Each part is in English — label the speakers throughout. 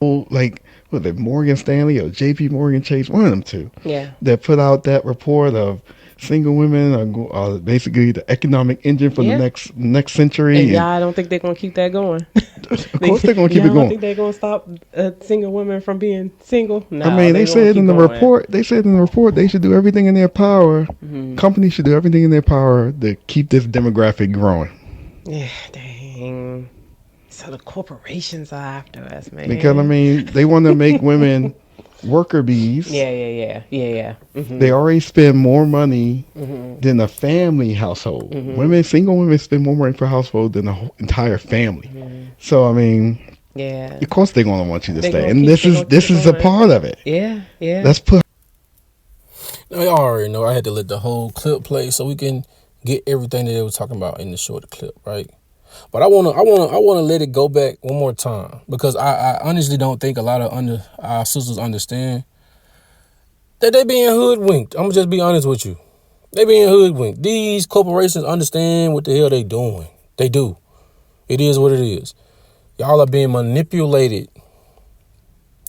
Speaker 1: like was it Morgan Stanley or J.P. Morgan Chase, one of them two,
Speaker 2: Yeah.
Speaker 1: that put out that report of single women are basically the economic engine for the
Speaker 2: Yeah.
Speaker 1: next
Speaker 2: And
Speaker 1: century, and
Speaker 2: y'all don't think they're gonna keep that going?
Speaker 1: of course they're gonna keep it
Speaker 2: Y'all don't
Speaker 1: going.
Speaker 2: think they're gonna stop single women from being single?
Speaker 1: I
Speaker 2: No,
Speaker 1: mean,
Speaker 2: they
Speaker 1: they
Speaker 2: gonna
Speaker 1: said
Speaker 2: keep
Speaker 1: in the
Speaker 2: going.
Speaker 1: report, they should do everything in their power. Companies should do everything in their power to keep this demographic growing.
Speaker 2: Yeah, dang. So the corporations are after us,
Speaker 1: Because I
Speaker 2: man.
Speaker 1: mean, they want to make women worker bees.
Speaker 2: Yeah.
Speaker 1: They already spend more money
Speaker 2: Mhm.
Speaker 1: than a family household.
Speaker 2: Mhm.
Speaker 1: Single women spend more money per household than the whole entire family.
Speaker 2: Mhm.
Speaker 1: So I mean,
Speaker 2: Yeah.
Speaker 1: of course they're gonna want you to
Speaker 2: They
Speaker 1: stay,
Speaker 2: gonna
Speaker 1: and
Speaker 2: keep. They gonna keep
Speaker 1: this
Speaker 2: it
Speaker 1: is a
Speaker 2: going.
Speaker 1: part of it.
Speaker 2: Yeah. Yeah.
Speaker 1: Let's put
Speaker 3: Now, y'all already know I had to let the whole clip play so we can get everything that they were talking about in the short clip, right? But I wanna let it go back one more time because I honestly don't think a lot of our sisters understand that they being hoodwinked. I'm gonna just be honest with you. They being hoodwinked. These corporations understand what the hell they doing. They do. It is what it is. Y'all are being manipulated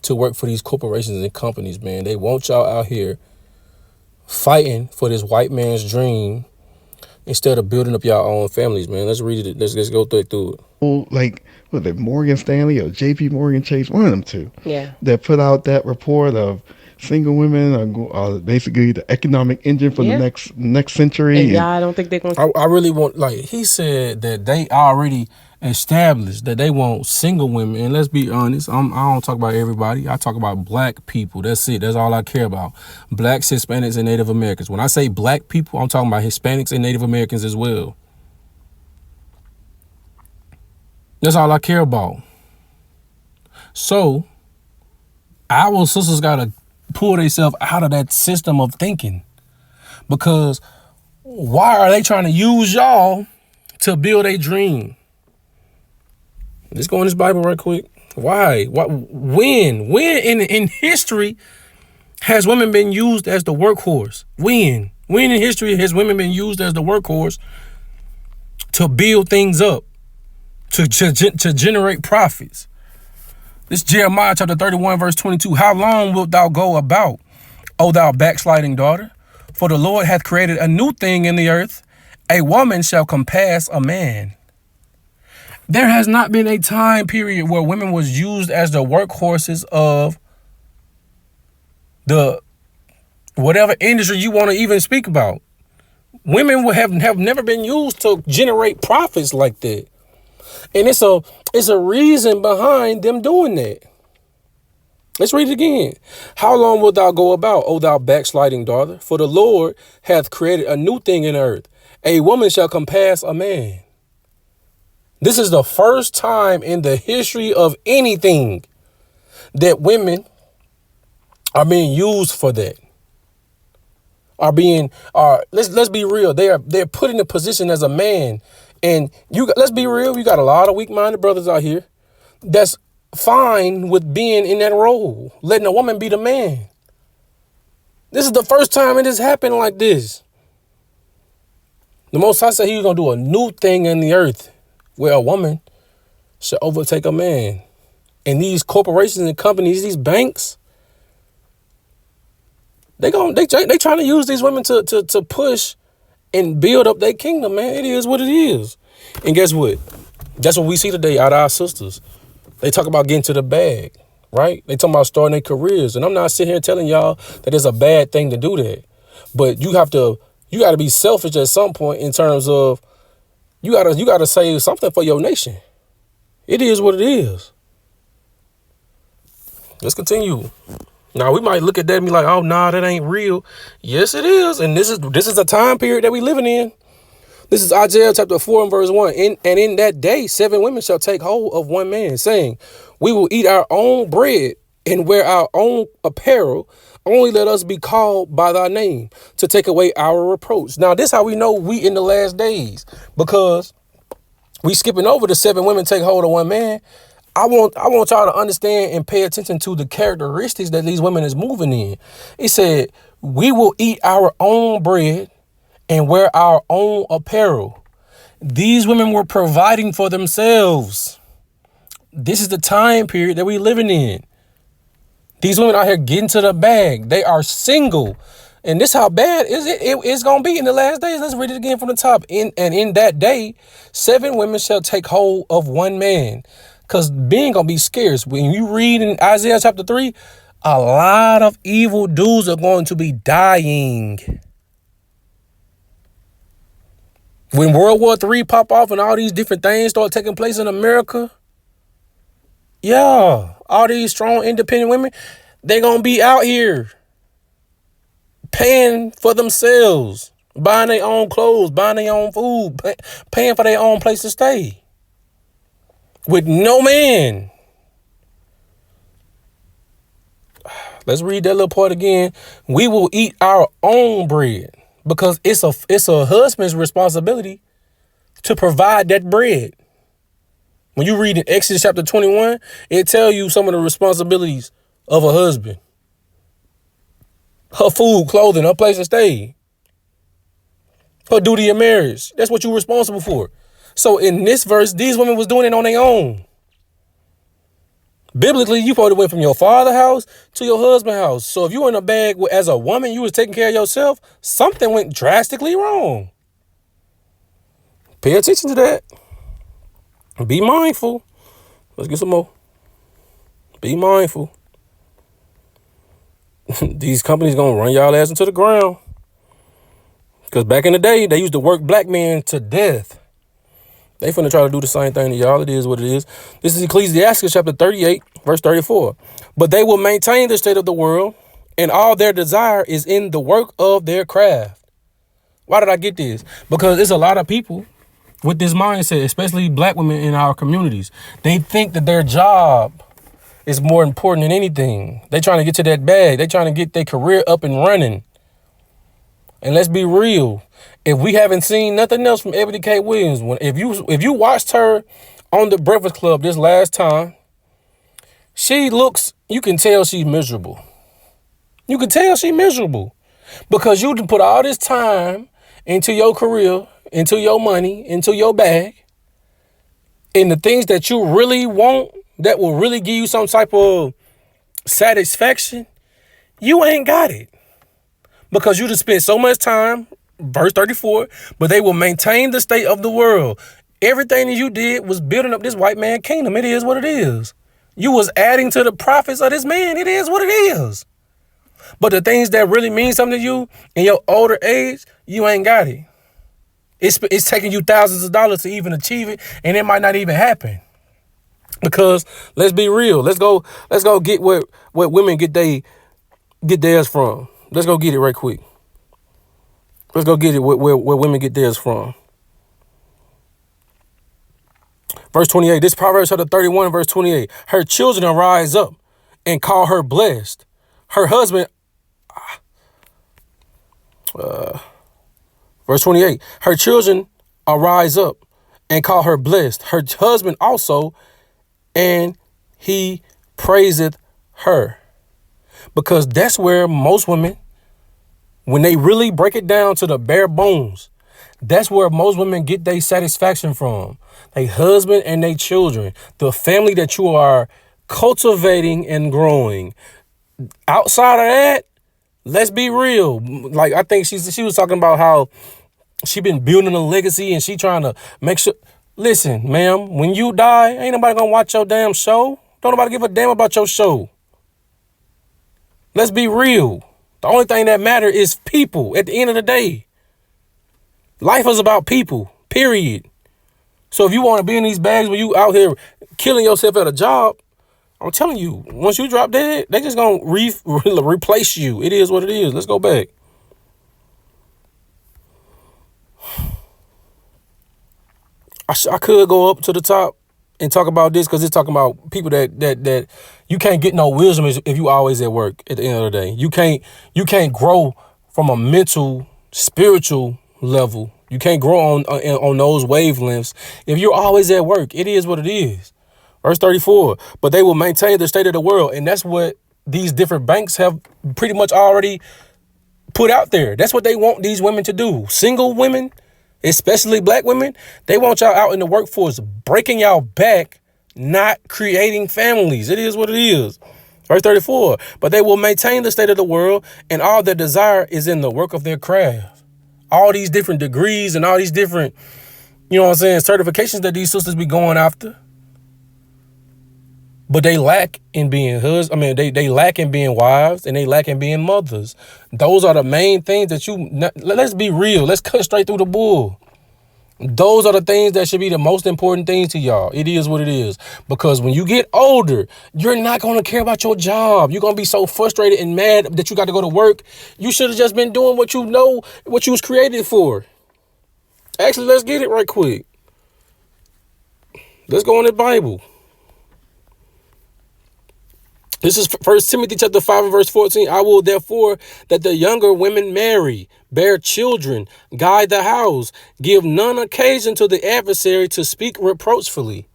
Speaker 3: to work for these corporations and companies, man. They want y'all out here fighting for this white man's dream instead of building up your own families, man. Let's read it. Let's go through it.
Speaker 1: like was it Morgan Stanley or J.P. Morgan Chase, one of them two,
Speaker 2: Yeah.
Speaker 1: that put out that report of single women are basically the economic engine for the
Speaker 2: Yeah.
Speaker 1: next century,
Speaker 2: And
Speaker 1: and
Speaker 2: y'all don't think they're gonna.
Speaker 3: I really want, like he said, that they already established that they want single women. And let's be honest, I don't talk about everybody. I talk about black people. That's it. That's all I care about. Blacks, Hispanics, and Native Americans. When I say black people, I'm talking about Hispanics and Native Americans as well. That's all I care about. So our sisters gotta pull themselves out of that system of thinking. Because why are they trying to use y'all to build a dream? Let's go in this Bible right quick. Why? When in history has women been used as the workhorse? When in history has women been used as the workhorse to build things up, to generate profits? This Jeremiah chapter 31 verse 22. How long wilt thou go about, O thou backsliding daughter? For the Lord hath created a new thing in the earth. A woman shall compass a man. There has not been a time period where women was used as the workhorses of the whatever industry you want to even speak about. Women will have never been used to generate profits like that. And it's a reason behind them doing that. Let's read it again. How long wilt thou go about, O thou backsliding daughter? For the Lord hath created a new thing in earth. A woman shall compass a man. This is the first time in the history of anything that women are being used for that. Let's be real. They're put in a position as a man. And let's be real, you got a lot of weak-minded brothers out here that's fine with being in that role, letting a woman be the man. This is the first time it has happened like this. The Most High said he was going to do a new thing in the earth where a woman should overtake a man. And these corporations and companies, these banks, they trying to use these women to push and build up their kingdom, man. It is what it is. And guess what? That's what we see today out of our sisters. They talk about getting to the bag, right? They talking about starting their careers. And I'm not sitting here telling y'all that it's a bad thing to do that. But you got to be selfish at some point in terms of you gotta save something for your nation. It is what it is. Let's continue. Now we might look at that and be like, oh nah, that ain't real. Yes, it is. And this is a time period that we living in. This is Isaiah chapter 4 and verse 1. And in that day, 7 women shall take hold of one man, saying, we will eat our own bread and wear our own apparel. Only let us be called by thy name to take away our reproach. Now, this is how we know we in the last days, because we skipping over the 7 women take hold of one man. I want y'all to understand and pay attention to the characteristics that these women is moving in. It said, we will eat our own bread and wear our own apparel. These women were providing for themselves. This is the time period that we living in. These women out here getting to the bag. They are single. And this how bad is it's going to be in the last days. Let's read it again from the top. In that day, 7 women shall take hold of one man. Because being going to be scarce. When you read in Isaiah chapter 3, a lot of evil dudes are going to be dying. When World War III pop off and all these different things start taking place in America, yeah, all these strong, independent women, they're going to be out here paying for themselves, buying their own clothes, buying their own food, paying for their own place to stay with no man. Let's read that little part again. We will eat our own bread because it's a husband's responsibility to provide that bread. When you read in Exodus chapter 21, it tells you some of the responsibilities of a husband. Her food, clothing, her place to stay. Her duty of marriage. That's what you're responsible for. So in this verse, these women was doing it on their own. Biblically, you probably went from your father's house to your husband's house. So if you were in a bag as a woman, you was taking care of yourself, something went drastically wrong. Pay attention to that. Be mindful. Let's get some more. Be mindful. These companies gonna run y'all ass into the ground. Because back in the day, they used to work black men to death. They finna try to do the same thing to y'all. It is what it is. This is Ecclesiastes chapter 38, verse 34. But they will maintain the state of the world, and all their desire is in the work of their craft. Why did I get this? Because there's a lot of people with this mindset, especially black women in our communities. They think that their job is more important than anything. They trying to get to that bag. They trying to get their career up and running. And let's be real. If we haven't seen nothing else from Ebony K. Williams, if you watched her on The Breakfast Club this last time, you can tell she's miserable. You can tell she's miserable because you put all this time into your career, into your money, into your bag, and the things that you really want that will really give you some type of satisfaction, you ain't got it. Because you just spent so much time, verse 34, but they will maintain the state of the world. Everything that you did was building up this white man kingdom. It is what it is. You was adding to the profits of this man. It is what it is. But the things that really mean something to you in your older age, you ain't got it. It's taking you thousands of dollars to even achieve it, and it might not even happen. Because let's be real. Let's go get where women get theirs from. Let's go get it right quick. Let's go get it where women get theirs from. Verse 28. This Proverbs chapter 31, verse 28. Her children arise up and call her blessed. Her husband. Verse 28. Her children arise up and call her blessed. Her husband also, and he praiseth her. Because that's where most women, when they really break it down to the bare bones, that's where most women get their satisfaction from. Their husband and their children, the family that you are cultivating and growing. Outside of that, let's be real. Like, I think she was talking about how she been building a legacy and she trying to make sure. Listen, ma'am, when you die, ain't nobody gonna watch your damn show. Don't nobody give a damn about your show. Let's be real. The only thing that matters is people at the end of the day. Life is about people, period. So if you want to be in these bags when you out here killing yourself at a job, I'm telling you, once you drop dead, they just going to replace you. It is what it is. Let's go back. I could go up to the top and talk about this because it's talking about people that you can't get no wisdom if you always at work at the end of the day. You can't grow from a mental, spiritual level. You can't grow on those wavelengths if you're always at work. It is what it is. Verse 34, but they will maintain the state of the world. And that's what these different banks have pretty much already put out there. That's what they want these women to do. Single women, especially black women, they want y'all out in the workforce breaking y'all back, not creating families. It is what it is. Verse 34, but they will maintain the state of the world, and all their desire is in the work of their craft. All these different degrees and all these different, certifications that these sisters be going after. But they lack in being husbands. They lack in being wives, and they lack in being mothers. Those are the main things that let's be real. Let's cut straight through the bull. Those are the things that should be the most important things to y'all. It is what it is. Because when you get older, you're not going to care about your job. You're going to be so frustrated and mad that you got to go to work. You should have just been doing what you was created for. Actually, let's get it right quick. Let's go in the Bible. This is 1 Timothy chapter 5 and verse 14. I will therefore that the younger women marry, bear children, guide the house, give none occasion to the adversary to speak reproachfully.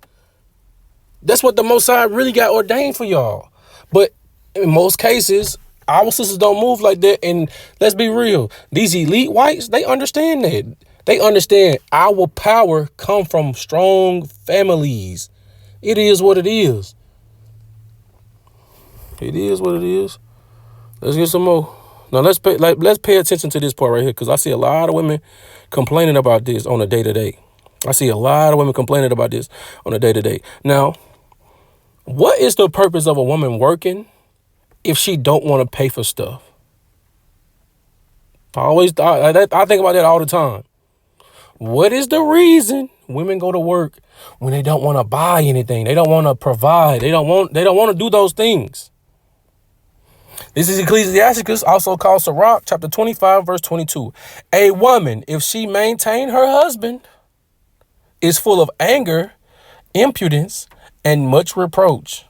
Speaker 3: That's what the Most High really got ordained for y'all. But in most cases, our sisters don't move like that. And let's be real. These elite whites, they understand that. They understand our power come from strong families. It is what it is. It is what it is. Let's get some more. Now let's pay attention to this part right here, because I see a lot of women complaining about this on a day-to-day. I see a lot of women complaining about this on a day-to-day. Now, what is the purpose of a woman working if she don't want to pay for stuff? I think about that all the time. What is the reason women go to work when they don't want to buy anything? They don't want to provide. They don't want to do those things. This is Ecclesiasticus, also called Sirach, chapter 25, verse 22. A woman, if she maintain her husband, is full of anger, impudence, and much reproach.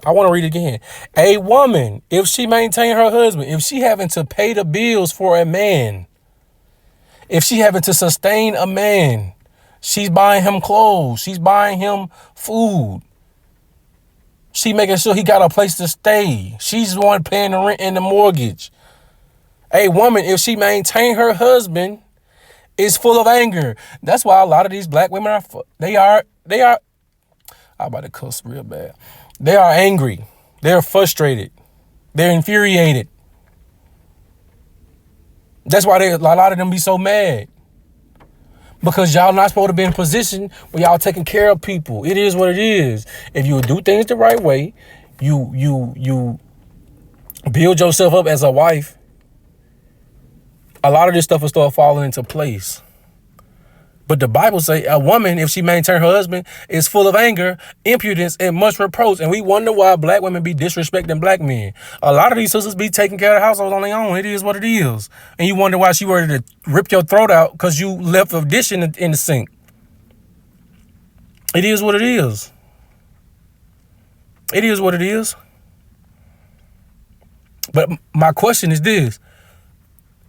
Speaker 3: I want to read it again. A woman, if she maintain her husband, if she having to pay the bills for a man, if she having to sustain a man, she's buying him clothes, she's buying him food, she making sure he got a place to stay, she's the one paying the rent and the mortgage. A woman, if she maintain her husband, is full of anger. That's why a lot of these black women I'm about to cuss real bad. They are angry. They're frustrated. They're infuriated. That's why a lot of them be so mad. Because y'all not supposed to be in a position where y'all taking care of people. It is what it is. If you do things the right way, you build yourself up as a wife, a lot of this stuff will start falling into place. But the Bible say a woman, if she maintain her husband, is full of anger, impudence, and much reproach. And we wonder why black women be disrespecting black men. A lot of these sisters be taking care of the household on their own. It is what it is. And you wonder why she ready to rip your throat out because you left a dish in the sink. It is what it is. It is what it is. But my question is this.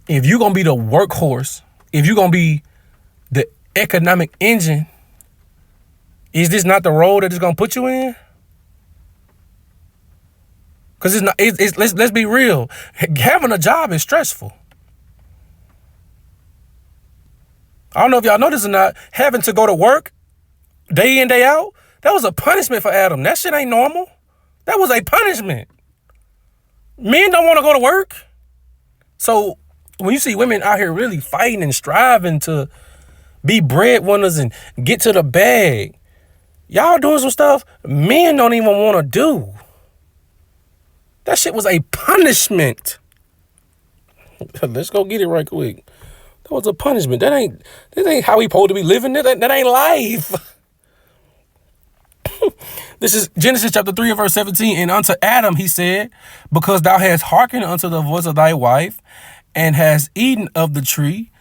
Speaker 3: If you're going to be the workhorse, if you're going to be the economic engine, is this not the role that it's gonna put you in? Because it's not. Let's be real. Having a job is stressful. I don't know if y'all know this or not. Having to go to work day in, day out, that was a punishment for Adam. That shit ain't normal. That was a punishment. Men don't want to go to work. So when you see women out here really fighting and striving to be breadwinners and get to the bag, y'all doing some stuff men don't even want to do. That shit was a punishment. Let's go get it right quick. That was a punishment. That ain't how we supposed to be living. That ain't life. This is Genesis chapter 3 and verse 17. And unto Adam he said, because thou hast hearkened unto the voice of thy wife, and hast eaten of the tree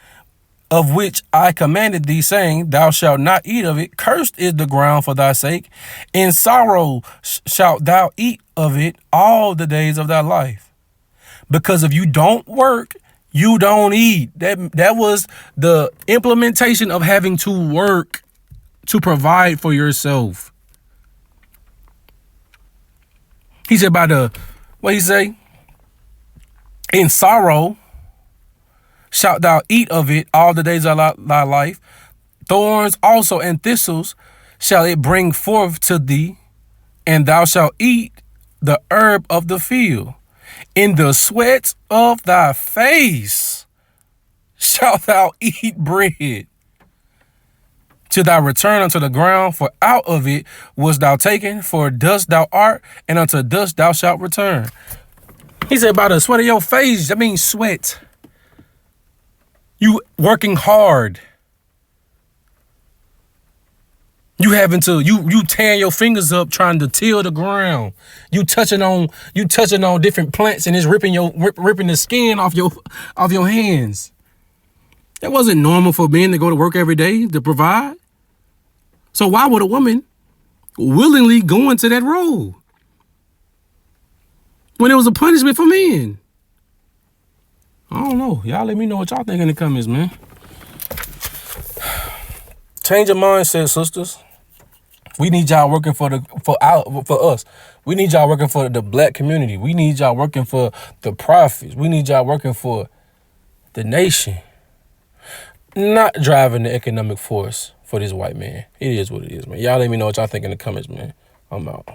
Speaker 3: of which I commanded thee, saying, thou shalt not eat of it. Cursed is the ground for thy sake. In sorrow shalt thou eat of it all the days of thy life. Because if you don't work, you don't eat. That was the implementation of having to work to provide for yourself. He said what he say? In sorrow shalt thou eat of it all the days of thy life. Thorns also and thistles shall it bring forth to thee, and thou shalt eat the herb of the field. In the sweat of thy face shalt thou eat bread, till thou return unto the ground, for out of it wast thou taken, for dust thou art, and unto dust thou shalt return. He said, by the sweat of your face, that means sweat. You working hard. You having to, you tearing your fingers up trying to till the ground. You touching on different plants, and it's ripping the skin off your hands. That wasn't normal for men to go to work every day to provide. So why would a woman willingly go into that role when it was a punishment for men? I don't know. Y'all let me know what y'all think in the comments, man. Change your mindset, sisters. We need y'all working for us. We need y'all working for the black community. We need y'all working for the prophets. We need y'all working for the nation. Not driving the economic force for this white man. It is what it is, man. Y'all let me know what y'all think in the comments, man. I'm out.